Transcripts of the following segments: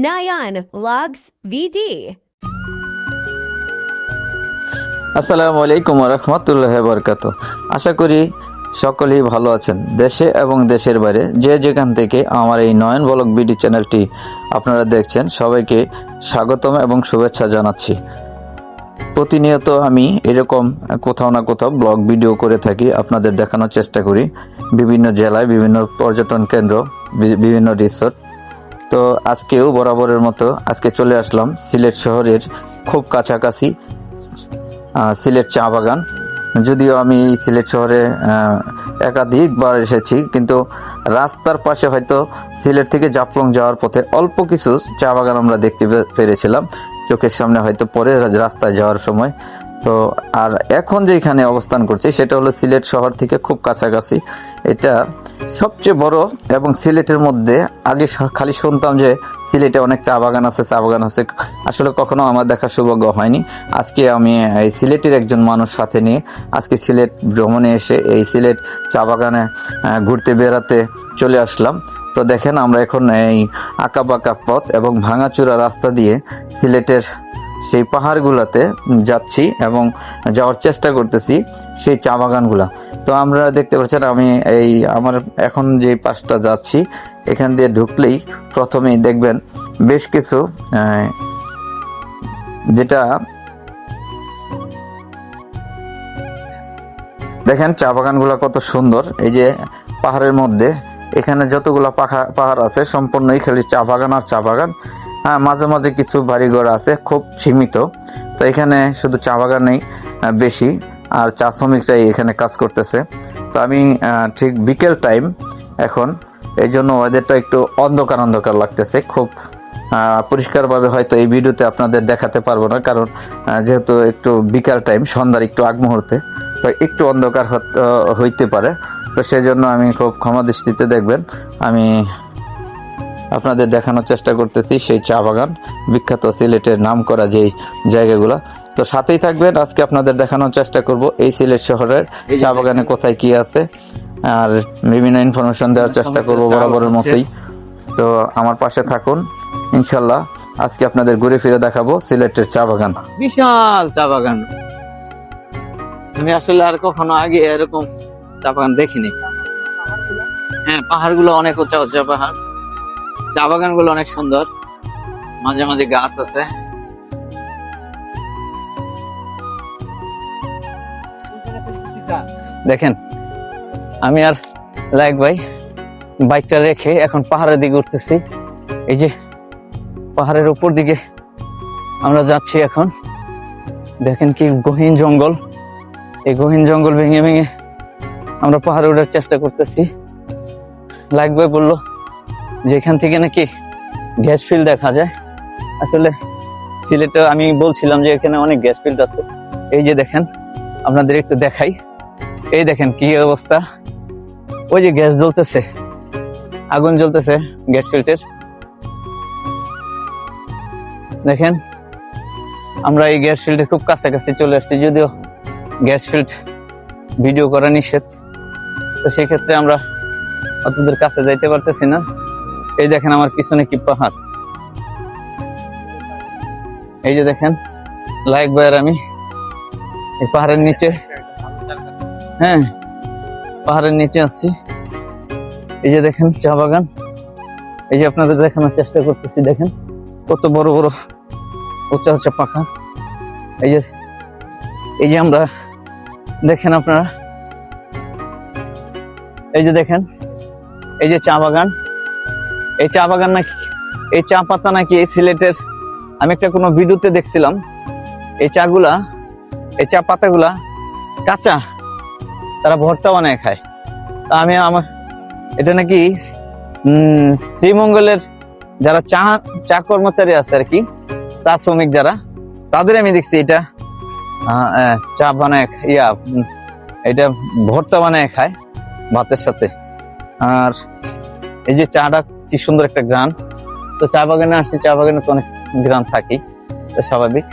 Nayan Vlogs VD. আসসালামু আলাইকুম ওয়া রাহমাতুল্লাহি ওয়া বারাকাতুহু। আশা করি সকলেই ভালো আছেন। দেশে এবং দেশের বাইরে যে যেখান থেকে আমার এই নয়ন ব্লগ বিডি চ্যানেলটি আপনারা দেখছেন, সবাইকে স্বাগতম এবং শুভেচ্ছা জানাচ্ছি। প্রতিনিয়ত আমি এরকম কোথাও না কোথাও ব্লগ ভিডিও করে থাকি, আপনাদের দেখানোর চেষ্টা করি বিভিন্ন জেলায়, বিভিন্ন পর্যটন কেন্দ্র, বিভিন্ন রিসোর্ট। তো আজকেও বরাবরের মতো আজকে চলে আসলাম সিলেট শহরের খুব কাছাকাছি সিলেট চা বাগান। যদিও আমি সিলেট শহরে একাধিকবার এসেছি, কিন্তু রাস্তার পাশে হয়তো সিলেট থেকে জাফলং যাওয়ার পথে অল্প কিছু চা বাগান আমরা দেখতে পেরেছিলাম চোখের সামনে, হয়তো পরে রাস্তায় যাওয়ার সময়। তো আর এখন যেখানে অবস্থান করছি সেটা হলো সিলেট শহর থেকে খুব কাছাকাছি। এটা সবচেয়ে বড়, এবং সিলেটের মধ্যে আগে খালি শুনতাম যে সিলেটে অনেক চা বাগান আছে, আসলে কখনো আমার দেখার সৌভাগ্য হয়নি। আজকে আমি এই সিলেটের একজন মানুষ সাথে নিয়ে আজকে সিলেট ভ্রমণে এসে এই সিলেট চা বাগানে ঘুরতে বেড়াতে চলে আসলাম। তো দেখেন, আমরা এখন এই আঁকাবাঁকা পথ এবং ভাঙাচুরা রাস্তা দিয়ে সিলেটের সেই পাহাড়গুলোতে যাচ্ছি এবং যাওয়ার চেষ্টা করতেছি সেই চা বাগানগুলা। তো আমরা দেখতে পাচ্ছেন, আমি এই আমার এখন যে পাশটা যাচ্ছি এখান দিয়ে ঢুকলেই প্রথমেই দেখবেন বেশ কিছু যেটা দেখেন চা বাগানগুলা কত সুন্দর। এই যে পাহাড়ের মধ্যে এখানে যতগুলা পাহাড় আছে সম্পূর্ণই খালি চা বাগান আর চা বাগান। হ্যাঁ, মাঝে মাঝে কিছু বাড়িঘর আছে, খুব সীমিত। তো এখানে শুধু চা বাগানেই বেশি, আর চা শ্রমিকরাই এখানে কাজ করতেছে। তো আমি ঠিক বিকেল টাইম এখন, এই জন্য ওয়েদারটা একটু অন্ধকার অন্ধকার লাগতেছে। খুব পরিষ্কারভাবে হয়তো এই ভিডিওতে আপনাদের দেখাতে পারবো না, কারণ যেহেতু একটু বিকাল টাইম, সন্ধ্যার একটু আগ মুহূর্তে, তো একটু অন্ধকার হইতে পারে। তো সেই জন্য আমি খুব ক্ষমা দৃষ্টিতে দেখবেন, আমি আপনাদের দেখানোর চেষ্টা করতেছি সেই চা বাগান, বিখ্যাত সিলেটের নাম করা যেই জায়গাগুলো। তো সাথেই থাকবেন, আজকে আপনাদের দেখানোর চেষ্টা করব এই সিলেট শহরের চা বাগানে কোথায় কি আছে, আর বিভিন্ন ইনফরমেশন দেওয়ার চেষ্টা করব বরাবরের মতোই। তো আমার পাশে থাকুন, ইনশাল্লাহ আজকে আপনাদের ঘুরে ফিরে দেখাবো সিলেটের চা বাগান। বিশাল চা বাগান, আমি আসলে আর কখনো আগে এরকম চা বাগান দেখিনি। হ্যাঁ, পাহাড়গুলো অনেক উঁচা উঁচা পাহাড়, চা বাগান গুলো অনেক সুন্দর, মাঝে মাঝে গাছ আছে। দেখেন, আমি আর লাইক ভাই বাইকটা রেখে এখন পাহাড়ের দিকে উঠতেছি। এই যে পাহাড়ের উপর দিকে আমরা যাচ্ছি এখন। দেখেন কি গহীন জঙ্গল, এই গহীন জঙ্গল ভেঙে ভেঙে আমরা পাহাড়ে ওঠার চেষ্টা করতেছি। লাইক ভাই বললো যেখান থেকে নাকি গ্যাস ফিল্ড দেখা যায়। আসলে সিলেটে আমি বলছিলাম যে এখানে অনেক গ্যাস ফিল্ড আছে। এই যে দেখেন, আপনাদের একটু দেখাই, এই দেখেন কি অবস্থা। ওই যে গ্যাস জ্বলতেছে, আগুন জ্বলতেছে গ্যাস ফিল্ডের। দেখেন, আমরা এই গ্যাস ফিল্ডের খুব কাছাকাছি চলে আসছি, যদিও গ্যাস ফিল্ড ভিডিও করা নিষেধ, তো সেই ক্ষেত্রে আমরা অতদূর কাছে যাইতে পারতেছি না। এই দেখেন আমার পিছনে কি পাহাড়, এই যে দেখেন লাইক ভাইয়ের আমি এই পাহাড়ের নিচে, হ্যাঁ পাহাড়ের নিচে আসছি। এই যে দেখেন চা বাগান, এই যে আপনাদের দেখানোর চেষ্টা করতেছি। দেখেন কত বড় বড় উঁচা উঁচা পাহাড়। এই যে আমরা দেখেন আপনারা, এই যে দেখেন এই যে চা বাগান, এই চা বাগান নাকি, এই চা পাতা নাকি এই সিলেটের, আমি একটা কোনো ভিডিওতে দেখছিলাম এই চাগুলা, এই চা পাতাগুলা কাঁচা তারা ভর্তা বানায় খায়। তা আমি এটা নাকি শ্রীমঙ্গলের যারা চা কর্মচারী আছে আর কি, চা শ্রমিক যারা, তাদের আমি দেখছি এটা চা বানায়, এটা ভর্তা বানায় খায় ভাতের সাথে। আর এই যে চাটা কি সুন্দর একটা গ্রান। তো চা বাগানে আসছি, চা বাগানে তো অনেক গ্রান থাকি, তো স্বাভাবিক।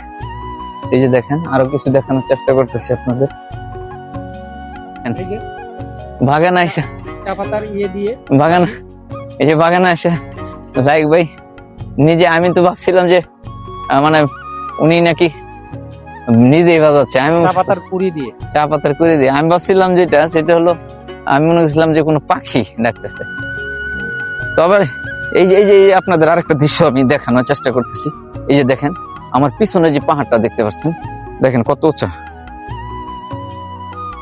এই যে দেখেন আরো কিছু দেখানোর চেষ্টা করতেছি আপনাদের। বাগান আইসা চা পাতার দিয়ে বাগান, এই যে বাগানে আসে লাইক ভাই নিজে আমি তো ভাবছিলাম যে মানে উনি নাকি নিজেই বাজাচ্ছে, আমি চা পাতার কুড়ি দিয়ে। চা পাতার করে দিয়ে আমি ভাবছিলাম যেটা সেটা হলো আমি মনে করছিলাম যে কোনো পাখি ডাকতেছে। তবে এই যে আপনাদের আরেকটা দৃশ্য আমি দেখানোর চেষ্টা করতেছি। এই যে দেখেন আমার পিছনে যে পাহাড়টা দেখতে পাচ্ছেন, দেখেন কত উঁচা।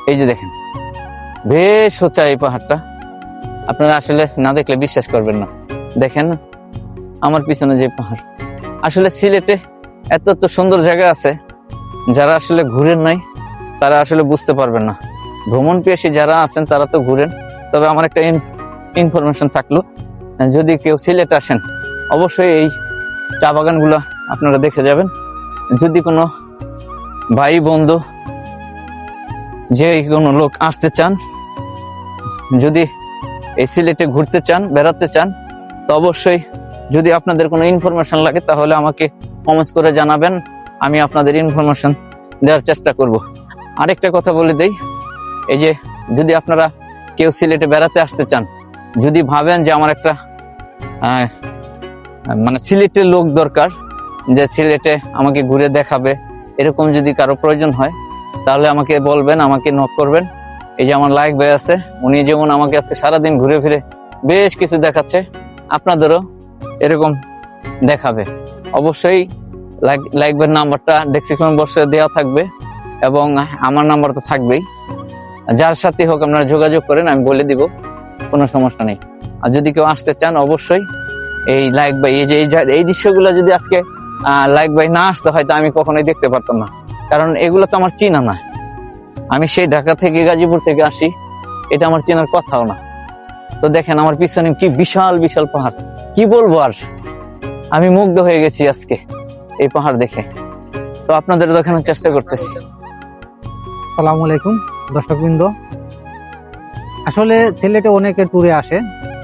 এই যে দেখেন বেশ উঁচা এই পাহাড়টা, আপনারা আসলে না দেখলে বিশ্বাস করবেন না। দেখেন আমার পিছনে যে পাহাড়, আসলে সিলেটে এত এত সুন্দর জায়গা আছে, যারা আসলে ঘুরেন নাই তারা আসলে বুঝতে পারবেন না। ভ্রমণ পিয়াসী যারা আছেন তারা তো ঘুরেন, তবে আমার একটা ইনফরমেশন থাকলো, যদি কেউ সিলেট আসেন অবশ্যই এই চা বাগানগুলো আপনারা দেখে যাবেন। যদি কোনো ভাই বন্ধু যে কোনো লোক আসতে চান, যদি এই সিলেটে ঘুরতে চান, বেড়াতে চান, তো অবশ্যই যদি আপনাদের কোনো ইনফরমেশন লাগে তাহলে আমাকে কমেন্টস করে জানাবেন, আমি আপনাদের ইনফরমেশন দেওয়ার চেষ্টা করব। আরেকটা কথা বলে দেই, এই যে যদি আপনারা কেউ সিলেটে বেড়াতে আসতে চান, যদি ভাবেন যে আমার একটা মানে সিলেটের লোক দরকার, যে সিলেটে আমাকে ঘুরে দেখাবে, এরকম যদি কারো প্রয়োজন হয় তাহলে আমাকে বলবেন, আমাকে নক করবেন। এই যে আমার লাইক ভাই আছে, উনি যেমন আমাকে আজকে সারাদিন ঘুরে ফিরে বেশ কিছু দেখাচ্ছে, আপনাদেরও এরকম দেখাবে। অবশ্যই লাইক ভাইয়ের নাম্বারটা ডেসক্রিপশন বক্সে দেওয়া থাকবে এবং আমার নাম্বার তো থাকবেই। যার সাথে হোক আপনারা যোগাযোগ করেন, আমি বলে দিব, কোনো সমস্যা নেই। আর যদি কেউ আসতে চান অবশ্যই এই লাইক ভাই, এই যে এই দৃশ্যগুলো যদি আজকে লাইক ভাই না আসতে হয় তো আমি কখনোই দেখতে পারতাম না, কারণ এগুলো তো আমার চেনা না। আমি সেই ঢাকা থেকে গাজীপুর থেকে আসি, এটা আমার চেনার কথাও না। তো দেখেন আমার পিছনে কি বিশাল বিশাল পাহাড়, কি বলবো আর, আমি মুগ্ধ হয়ে গেছি আজকে এই পাহাড় দেখে। তো আপনাদের দেখানোর চেষ্টা করতেছি। আসসালামু আলাইকুম দর্শকবৃন্দ। আসলে সিলেটে অনেকে ট্যুরে আসে,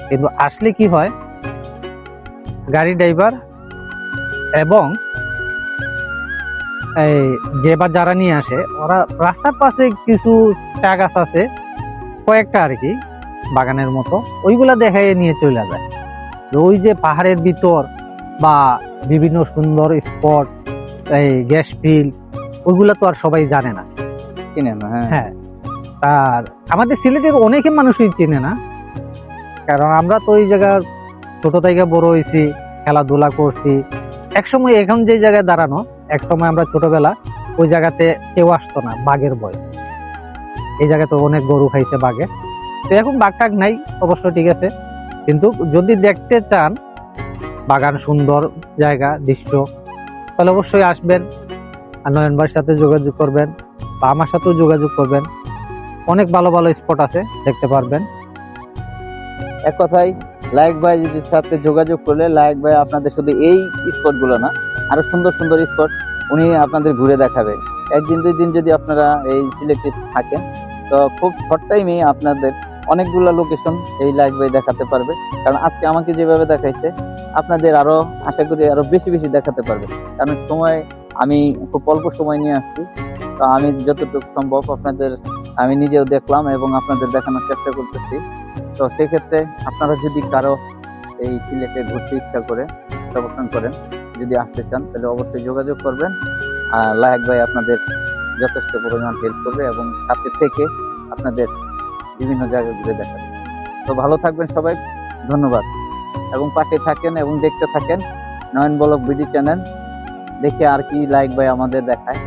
কিন্তু আসলে কি হয়, গাড়ি ড্রাইভার এবং এই যে বা যারা নিয়ে আসে, ওরা রাস্তার পাশে কিছু চা গাছ আছে কয়েকটা আর কি, বাগানের মতো, ওইগুলা দেখাই নিয়ে চলে যায়। ওই যে পাহাড়ের ভিতর বা বিভিন্ন সুন্দর স্পট, এই গ্যাস ফিল্ড, ওইগুলা তো আর সবাই জানে না। চিনেন না? হ্যাঁ, হ্যাঁ, আর আমাদের সিলেটের অনেকে মানুষই চেনে না, কারণ আমরা তো ওই জায়গার ছোট থেকে বড় হয়েছি, খেলাধুলা করছি। একসময় এখন যে জায়গায় দাঁড়ানো, একসময় আমরা ছোটবেলা ওই জায়গাতে কেউ আসতো না, বাঘের ভয়। এই জায়গাতে অনেক গরু খাইছে বাঘে, তো এখন বাঘ টাঘ নাই অবশ্য, ঠিক আছে। কিন্তু যদি দেখতে চান বাগান, সুন্দর জায়গা, দৃশ্য, তাহলে অবশ্যই আসবেন, আর নয়ন ভাইয়ের সাথে যোগাযোগ করবেন বা আমার সাথেও যোগাযোগ করবেন। অনেক ভালো ভালো স্পট আছে, দেখতে পারবেন। এক কথায় লাইক ভাই যদি সাথে যোগাযোগ করলে, লাইক ভাই আপনাদের শুধু এই স্পট গুলো না, আরো সুন্দর সুন্দর স্পট উনি আপনাদের ঘুরে দেখাবে। একদিন দুই দিন যদি আপনারা এই সিলেটে থাকেন, তো খুব শর্ট টাইমে আপনাদের অনেকগুলো লোকেশন এই লাইক ভাই দেখাতে পারবে। কারণ আজকে আমাকে যেভাবে দেখাইছে, আপনাদের আরো আশা করি আরো বেশি বেশি দেখাতে পারবে, কারণ সময় আমি খুব অল্প সময় নিয়ে আসছি। তো আমি যতটুকু সম্ভব আপনাদের আমি নিজেও দেখলাম এবং আপনাদের দেখানোর চেষ্টা করতেছি। তো সেক্ষেত্রে আপনারা যদি কারো এই সিলেটে ঘুরতে ইচ্ছা করে, অবস্থান করেন, যদি আসতে চান, তাহলে অবশ্যই যোগাযোগ করবেন। আর লায়েক ভাই আপনাদের যথেষ্ট পরিমাণ হেল্প করবে এবং সাথে থেকে আপনাদের বিভিন্ন জায়গা ঘুরে দেখাবে। তো ভালো থাকবেন সবাই, ধন্যবাদ। এবং পাশে থাকেন এবং দেখতে থাকেন নয়ন ব্লগ বিডি চ্যানেল, দেখে আর কি লায়েক ভাই আমাদের দেখায়।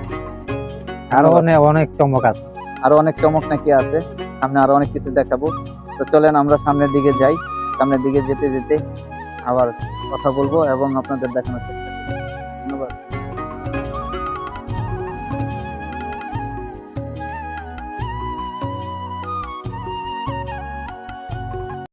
আরো অনেক অনেক চমক আছে, আরো অনেক চমক নাকি আছে, সামনে আরো অনেক কিছু দেখাবো। তো চলেন আমরা সামনের দিকে যাই, সামনের দিকে যেতে যেতে আবার কথা বলবো এবং আপনাদের দেখানোর চেষ্টা